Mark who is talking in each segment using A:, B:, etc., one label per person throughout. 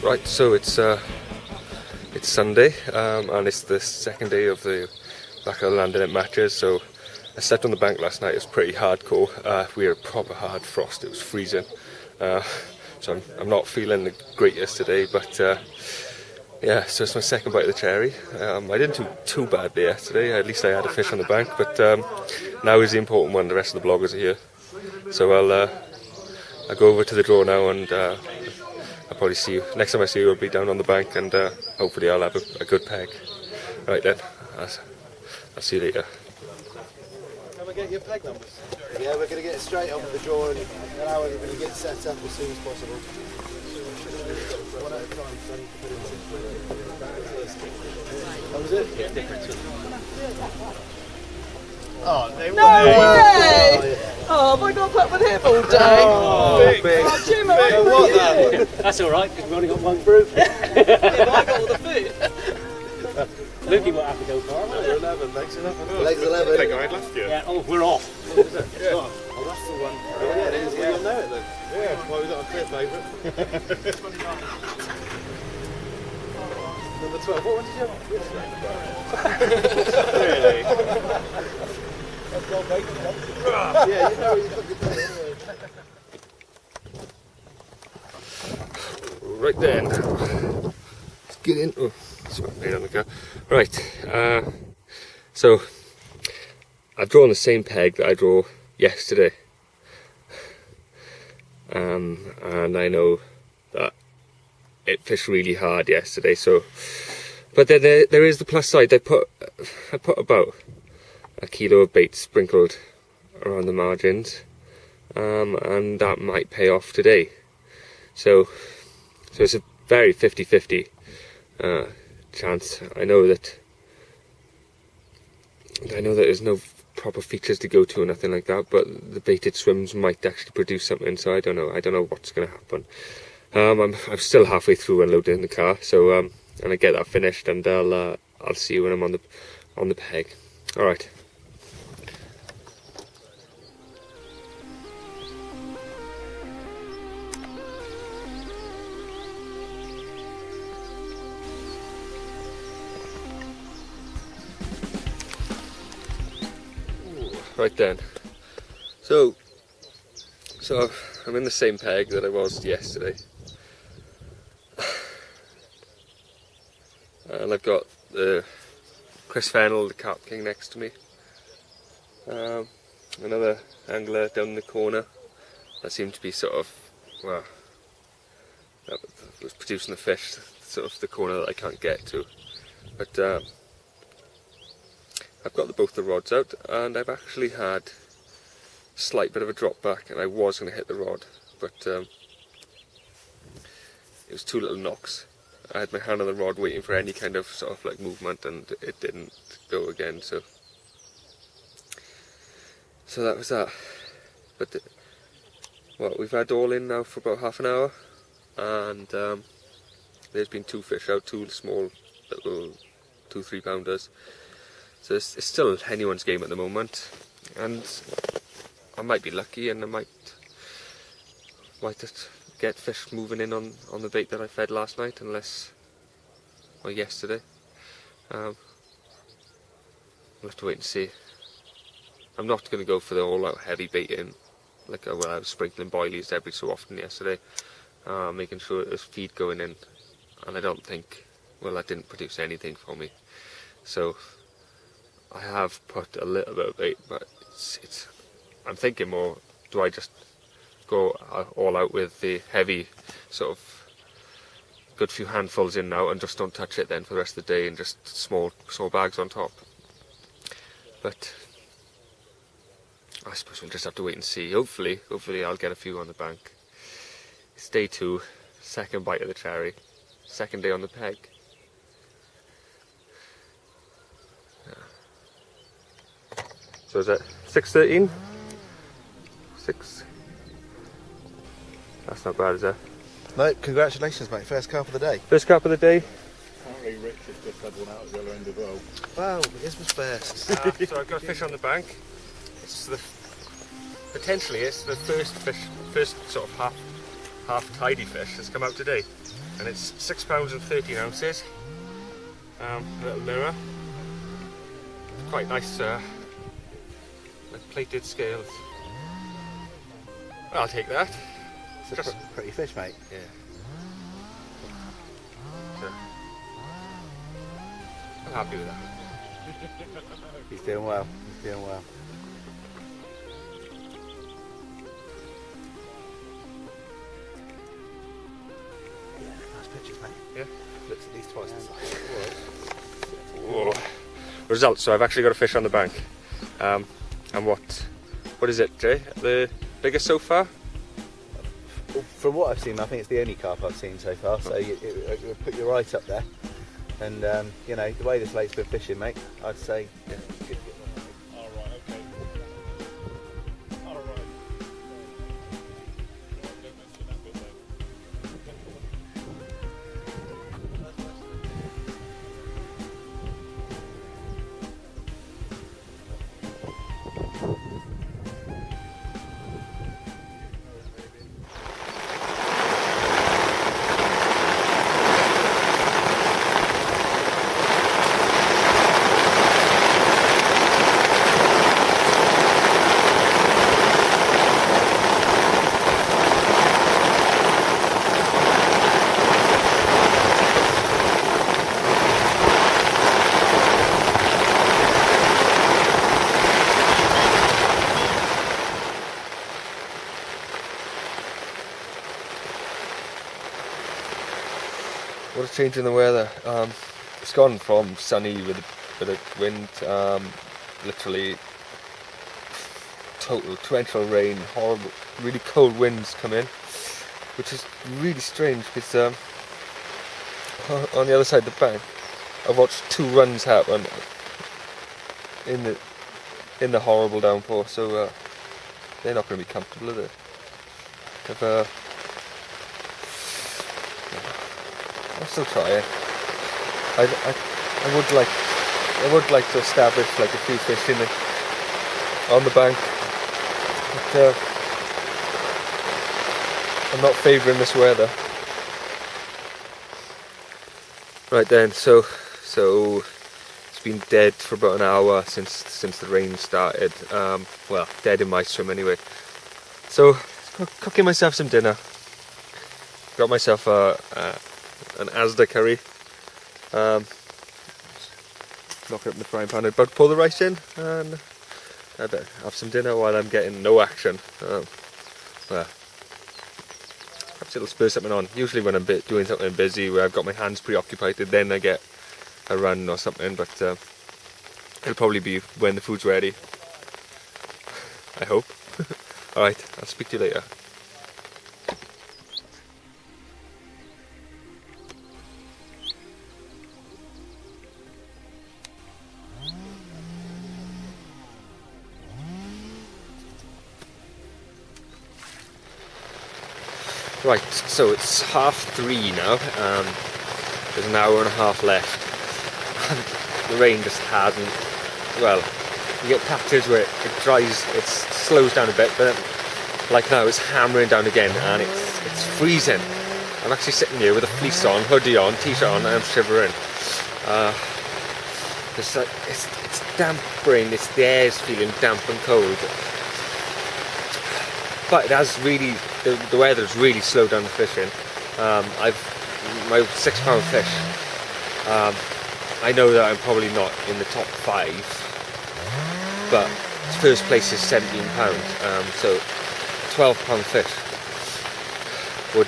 A: Right, so it's Sunday, and it's the second day of the BOTLN landing matches. So I slept on the bank last night. It was pretty hardcore. We had a proper hard frost. It was freezing. So I'm not feeling the greatest today, but yeah. So it's my second bite of the cherry. I didn't do too badly yesterday. At least I had a fish on the bank. But now is the important one. The rest of the bloggers are here, so I'll go over to the draw now, and I'll probably see you next time I see you. I'll be down on the bank, and hopefully I'll have a good peg. Right then, I'll see you later.
B: Can we get your peg numbers? Yeah, we're going to get it straight off the draw and allow everybody to get set up as soon as possible. One at a time, so I need to put in 6. That was it? Yeah, different. Oh, they were.
C: No way! Oh, have I got to put with him all day?
B: Oh, big.
C: Oh, Jim, what you?
D: That's alright, because we've only got one group.
C: Yeah, but I got all the food.
D: Lukey won't have to go far.
B: Legs 11, legs 11. Legs 11.
E: They guide last year.
D: Yeah, oh, we're off.
B: Yeah. Oh, that's the one. Yeah, it is. Well, you'll know it then. Yeah, well, we've got a clear favourite. Number 12. What one did you have?
E: Really?
B: Yeah, you know he's looking at it anyway.
A: Right then, let's get in. Oh, sorry, on the go. Right, so I've drawn the same peg that I drew yesterday, and I know that it fished really hard yesterday. So, but then there is the plus side. I put about a kilo of bait sprinkled around the margins, and that might pay off today. So it's a very 50-50 chance. I know that there's no proper features to go to or nothing like that, but the baited swims might actually produce something. So I don't know what's going to happen. I'm still halfway through unloading the car, so and I get that finished, and I'll see you when I'm on the peg. All right. Right then, so I'm in the same peg that I was yesterday, and I've got the Chris Fennell, the Carp King, next to me. Another angler down in the corner that seemed to be sort of, well, that was producing the fish, sort of the corner that I can't get to, but I've got both the rods out, and I've actually had a slight bit of a drop back, and I was going to hit the rod, but it was two little knocks. I had my hand on the rod waiting for any kind of sort of like movement, and it didn't go again, so that was that. But well, we've had all in now for about half an hour, and there's been two fish out, two small little 2-3 pounders. So it's still anyone's game at the moment, and I might be lucky, and I might just get fish moving in on the bait that I fed last night, or yesterday. We'll have to wait and see. I'm not going to go for the all-out heavy baiting, like I was sprinkling boilies every so often yesterday, making sure there's feed going in, and I don't think, well, that didn't produce anything for me. So I have put a little bit of bait, but I'm thinking more, do I just go all out with the heavy sort of good few handfuls in now and just don't touch it then for the rest of the day, and just small bags on top? But I suppose we'll just have to wait and see. Hopefully I'll get a few on the bank. It's day 2, second bite of the cherry, second day on the peg. So is that 6:13? 6. That's not bad, is it?
B: No, congratulations, mate. First carp of the day.
A: First carp of the day.
E: Apparently Rich has just had one out at the other end as well.
B: Wow, his was first.
A: So I've got a fish on the bank. Potentially it's the first sort of half tidy fish that's come out today. and it's £6.13. A little mirror, quite nice, like plated scales. I'll take that.
B: It's a pretty fish, mate.
A: Yeah. So, I'm happy with that.
B: He's doing well. He's doing well. Yeah, nice pictures, mate.
A: Yeah.
B: Looks at least twice the size.
A: Whoa. Results. So I've actually got a fish on the bank. And what is it, Jay? The biggest so far?
B: From what I've seen, I think it's the only carp I've seen so far. So you put your right up there, and you know the way this lake's been fishing, mate. I'd say yeah, good.
E: All right, okay. All right. Don't mention that bit though.
A: What a change in the weather. It's gone from sunny with a bit of wind, literally total torrential rain, horrible, really cold winds come in, which is really strange because on the other side of the bank I've watched 2 runs happen in the horrible downpour, so they're not going to be comfortable, are they? I'm still trying. I would like to establish like a few fish on the bank, but I'm not favouring this weather. Right then, so it's been dead for about an hour since the rain started. Well, dead in my swim anyway. So cooking myself some dinner. Got myself an Asda curry. Knock it up in the frying pan. I'm about to pour the rice in, and I better have some dinner while I'm getting no action. Well, perhaps it'll spur something on. Usually when I'm doing something busy where I've got my hands preoccupied, then I get a run or something, but it'll probably be when the food's ready. I hope. Alright, I'll speak to you later. Right, so it's 3:30 now, there's an hour and a half left, and the rain just hasn't, well, you get patches where it dries, it slows down a bit, but like now it's hammering down again, and it's freezing. I'm actually sitting here with a fleece on, hoodie on, t-shirt on, and I'm shivering. It's damp rain, the air's feeling damp and cold. But it has really, the weather's really slowed down the fishing. My £6 fish, I know that I'm probably not in the top 5, but first place is £17, so £12 fish would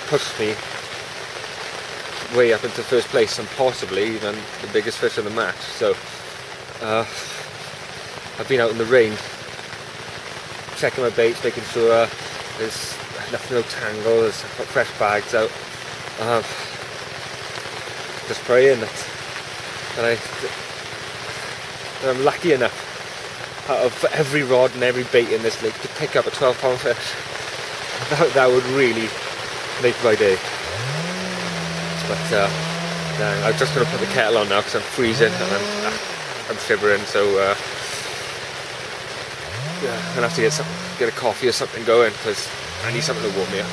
A: push me way up into first place and possibly even the biggest fish of the match. So I've been out in the rain, checking my baits, making sure there's no tangle, there's fresh bags out. Just praying that I'm lucky enough out of every rod and every bait in this lake to pick up a £12 fish. That would really make my day. But I'm just going to put the kettle on now because I'm freezing and I'm shivering, so yeah, I'm gonna have to get a coffee or something going because I need something to warm me up.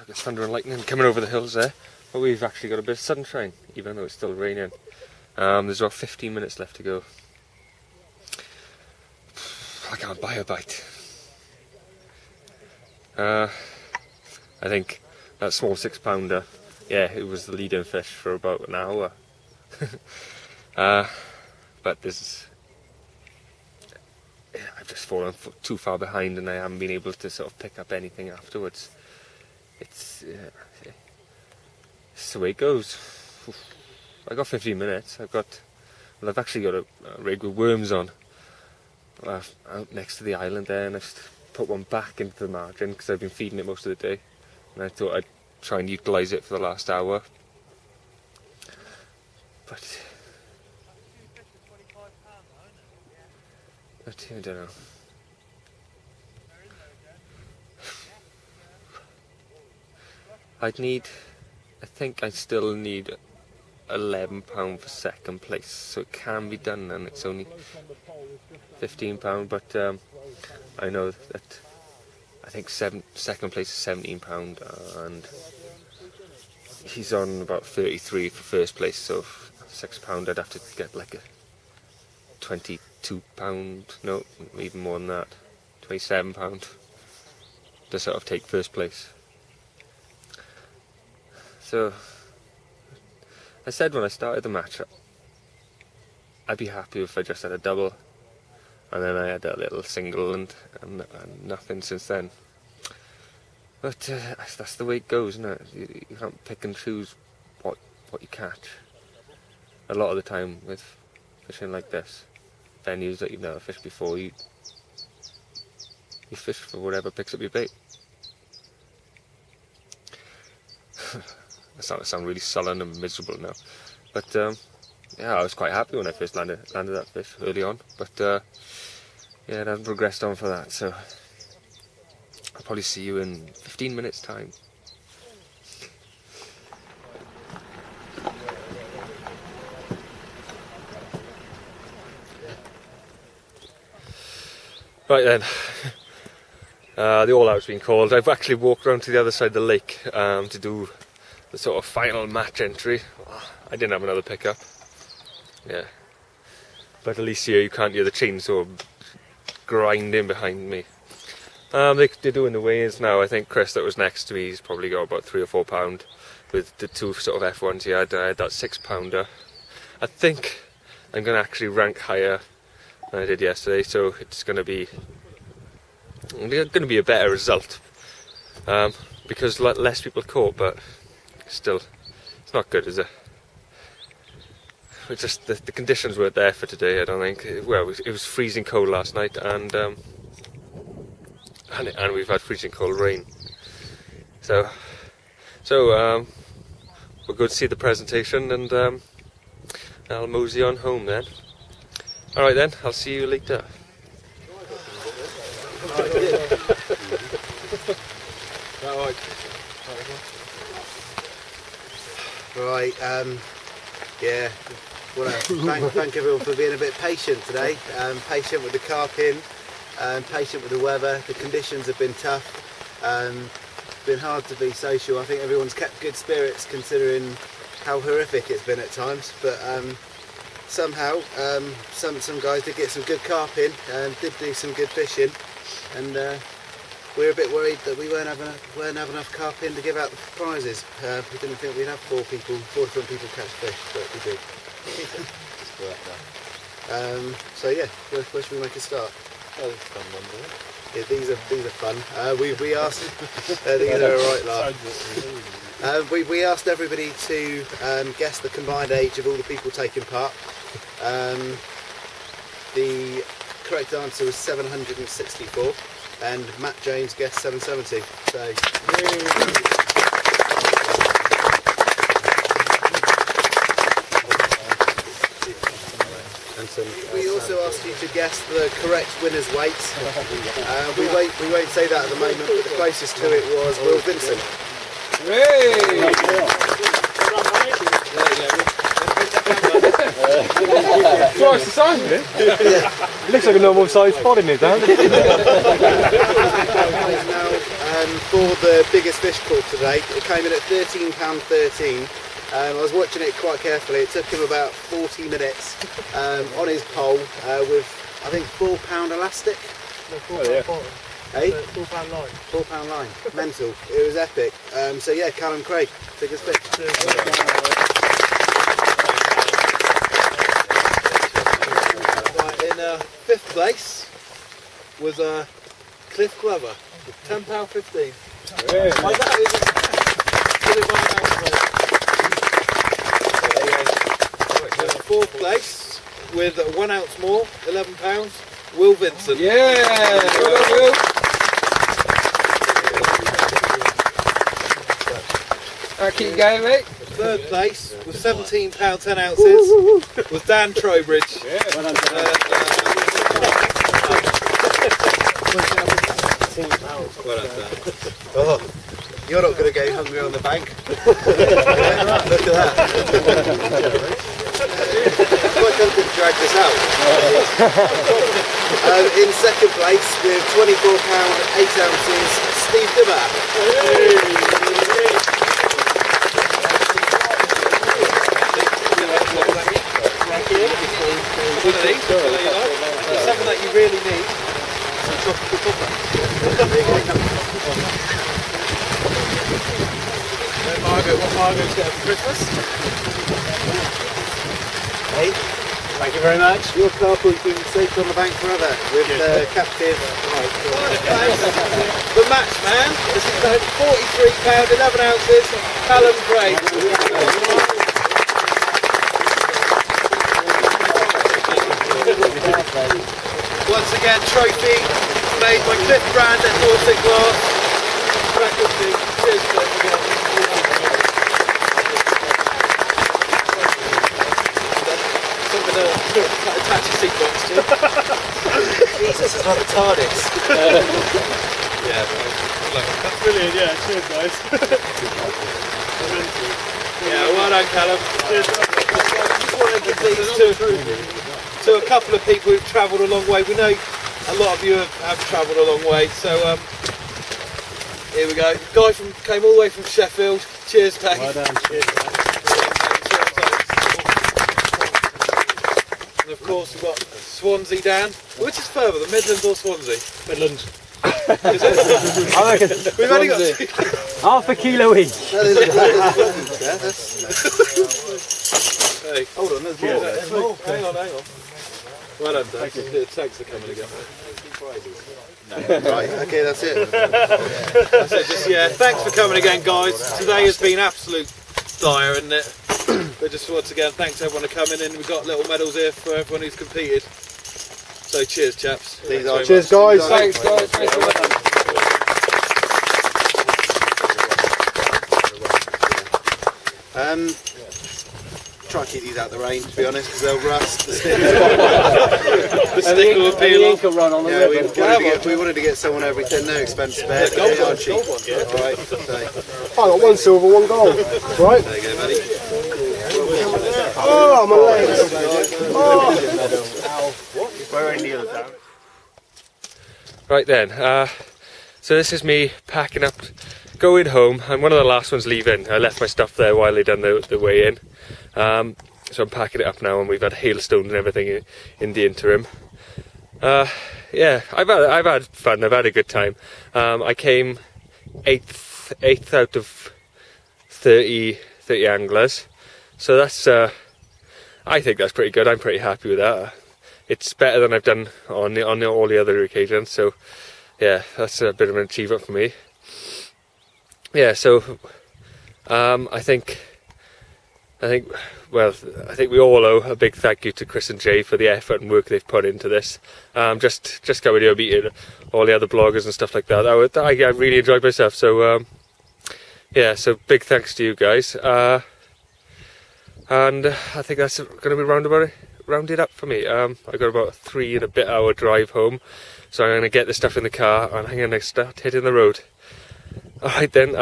A: There's thunder and lightning coming over the hills there, but we've actually got a bit of sunshine, even though it's still raining. There's about 15 minutes left to go. I can't buy a bite. I think that small 6-pounder, yeah, it was the leading fish for about an hour. But I've just fallen too far behind, and I haven't been able to sort of pick up anything afterwards. It's the way it goes. I got 15 minutes. I've actually got a rig with worms on out next to the island there, and I just put one back into the margin because I've been feeding it most of the day, and I thought I'd try and utilise it for the last hour. But I don't know. I think I still need £11 for second place, so it can be done, and it's only £15, but I know that I think second place is £17, and he's on about 33 for first place, so £6 I'd have to get like a £22, no, even more than that, £27 to sort of take first place. So I said when I started the match I'd be happy if I just had a double, and then I had a little single and nothing since then. But that's the way it goes, isn't it? You can't pick and choose what you catch. A lot of the time with fishing like this, venues that you've never fished before, you fish for whatever picks up your bait. I sound really sullen and miserable now, but yeah, I was quite happy when I first landed that fish early on, but yeah, it hasn't progressed on for that, so I'll probably see you in 15 minutes time. Right then, the all-out's been called. I've actually walked around to the other side of the lake to do the sort of final match entry. I didn't have another pickup. Yeah. But at least here you can't hear the chainsaw grinding behind me. They're doing the weigh-ins now. I think Chris that was next to me, he's probably got about £3 or £4 with the two sort of F1s he had. I had that 6-pounder. I think I'm going to actually rank higher than I did yesterday, so it's going to be a better result. Because less people caught, but still, it's not good, is it? It's just the conditions weren't there for today, I don't think. Well, it was freezing cold last night, and we've had freezing cold rain. So we'll go to see the presentation, and I'll mosey on home then. Alright then, I'll see you later.
B: Right, yeah, want to thank everyone for being a bit patient today. Patient with the carp in, patient with the weather. The conditions have been tough. It's been hard to be social. I think everyone's kept good spirits considering how horrific it's been at times. But somehow, some guys did get some good carp in, did do some good fishing, and we were a bit worried that we weren't having enough carp in to give out the prizes. We didn't think we'd have four different people catch fish, but we did. So yeah, where should we make a start?
E: Oh, it's fun one, isn't it?
B: Yeah, these are fun. We asked. These are a right laugh. We asked everybody to guess the combined age of all the people taking part. The correct answer was 764, and Matt James guessed 770. So. We also asked you to guess the correct winner's weight. We won't say that at the moment, but the closest to it was Will Vincent.
D: Twice the size of it. It looks like a normal sized pod in it, doesn't it?
B: He's now for the biggest fish caught today. It came in at £13.13. I was watching it quite carefully. It took him about 40 minutes on his pole with, I think, £4 elastic.
C: No, £4.40.
B: Hey?
C: £4 line.
B: £4 line. Mental. It was epic. So yeah, Callum Craig, biggest fish. Right, in 5th place was Cliff Glover, £10.15.
D: Yeah.
B: My dad is in 4th place with 1 ounce more, £11, Will Vincent.
D: Yeah! Well done, Will. Keep going, mate.
B: 3rd place with £17, 10 ounces was Dan Trowbridge.
D: Yeah.
B: Well done, Dan. Oh, you're not going to go hungry on the bank. Look at that. Quite tempted to drag this out. In 2nd place with £24, 8 ounces, Steve Dibber. Something that you really need. Margaret, what Margaret's got for Christmas? Hey, thank you very much. Your carp has been safe on the bank forever with captive. The match man, this is £43, 11 ounces, Callum Craig. Once again, trophy made by Cliff Brand at Dorset Glass. Cheers, Cliff. Something to attach your seatbox to. Jesus, it's like the TARDIS. Yeah,
C: That's brilliant, yeah. Cheers, guys.
B: yeah, well done, Callum. Cheers. I just want to give these to a couple of people who've travelled a long way. We know a lot of you have travelled a long way, so here we go. Guy came all the way from Sheffield. Cheers, Dave.
C: Well done, cheers.
B: And of course we've got Swansea Dan. Which is further, the Midlands or Swansea?
C: Midlands.
B: Is it?
C: I reckon.
B: We've only got two.
C: Half a kilo each.
B: Hey, hold on, there's more. There's more. Hang on. Well done, Dan. Thanks for coming again. Right, okay, that's it. That's it. Just, yeah, thanks for coming again, guys. Today has been absolute dire, isn't it? But just once again, thanks everyone for coming in. We've got little medals here for everyone who's competed. So cheers, chaps.
C: Cheers, guys.
D: Thanks, guys. Thanks for that.
B: Try and keep these out of the rain, to be honest, because they'll rust. The stick will peel off.
C: Run on the
B: We wanted to get someone everything, no expense spare. Gold one, cheap. Alright, so.
C: I got 1 silver, 1 gold. Right?
B: There you go, buddy.
C: Oh, my legs.
A: Right then, so this is me packing up, going home. I'm one of the last ones leaving. I left my stuff there while they done the way in. So I'm packing it up now, and we've had hailstones and everything in the interim. Yeah, I've had fun. I've had a good time. I came 8th out of 30 anglers, so that's I think that's pretty good. I'm pretty happy with that. It's better than I've done on all the other occasions. So yeah, that's a bit of an achievement for me. Yeah, so I think we all owe a big thank you to Chris and Jay for the effort and work they've put into this. Just coming here, meeting all the other bloggers and stuff like that. I really enjoyed myself. So yeah, so big thanks to you guys. And I think that's going to be rounded up for me. I got about a 3 and a bit hour drive home, so I'm going to get the stuff in the car and I'm going to start hitting the road. All right then.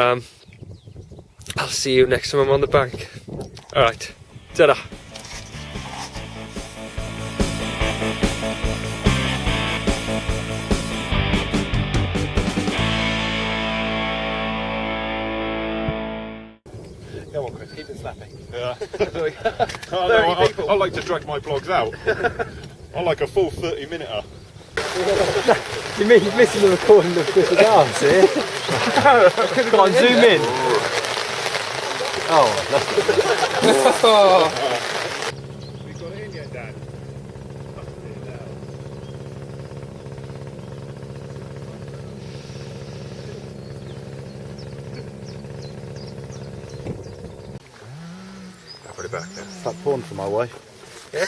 A: I'll see you next time I'm on the bank. Alright, ta-da!
B: Keep it slapping.
F: Yeah. I like to drag my vlogs out. I like a full 30-minute.
C: You mean you're missing the recording of Chris's dance here? Come on, zoom in. Oh, that's good.
F: We got it in yet, Dan? I'll put it back there.
B: It's like porn for my wife.
A: Yeah?